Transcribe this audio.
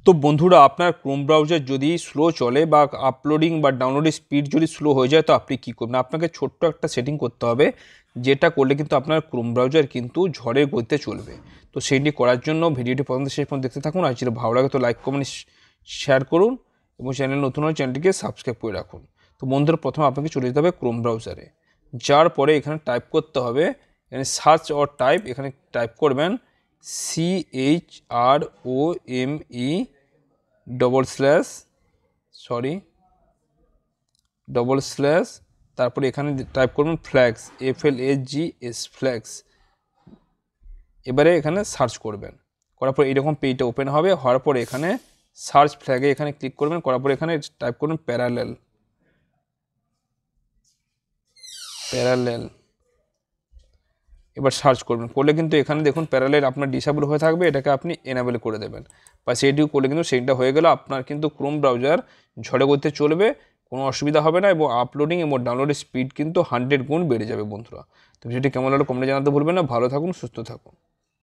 তো বন্ধুরা, আপনার ক্রোম ব্রাউজার যদি স্লো চলে বা আপলোডিং বা ডাউনলোডের স্পিড যদি স্লো হয়ে যায়, তো আপনি কী করবেন? আপনাকে ছোট্ট একটা সেটিং করতে হবে, যেটা করলে কিন্তু আপনার ক্রোম ব্রাউজার কিন্তু ঝড়ের গতিতে চলবে। তো সেটি করার জন্য ভিডিওটি প্রথম থেকে শেষ পর্যন্ত দেখতে থাকুন। আর যদি ভালো লাগে তো লাইক কমেন্ট শেয়ার করুন, এবং চ্যানেল নতুন হলে চ্যানেলটিকে সাবস্ক্রাইব করে রাখুন। তো বন্ধুরা, প্রথমে আপনাকে চলে যেতে হবে ক্রোম ব্রাউজারে। যার পরে এখানে টাইপ করতে হবে, এখানে সার্চ অর টাইপ, এখানে টাইপ করবেন CHROME // তারপরে এখানে টাইপ করবেন ফ্ল্যাক্স, FLAGS ফ্ল্যাক্স। এবারে এখানে সার্চ করবেন, করার পর এইরকম পেজটা ওপেন হবে। হওয়ার পরে এখানে সার্চ ফ্ল্যাগে এখানে ক্লিক করবেন, করার পরে এখানে টাইপ করবেন প্যারালেল। এবার সার্চ করবেন, করলে কিন্তু এখানে দেখুন প্যারালেল আপনার ডিসেবল হয়ে থাকবে, এটাকে আপনি এনেবল করে দেবেন বা সেইটিও করলে কিন্তু সেইটা হয়ে গেল। আপনার কিন্তু ক্রোম ব্রাউজার ঝড়ে গতিতে চলবে, কোনো অসুবিধা হবে না, এবং আপলোডিং এবং ডাউনলোডের স্পিড কিন্তু 100 গুণ বেড়ে যাবে বন্ধুরা। তো ভিডিওটি কেমন হলো কমেন্টে জানাতে ভুলবেন না। ভালো থাকুন, সুস্থ থাকুন।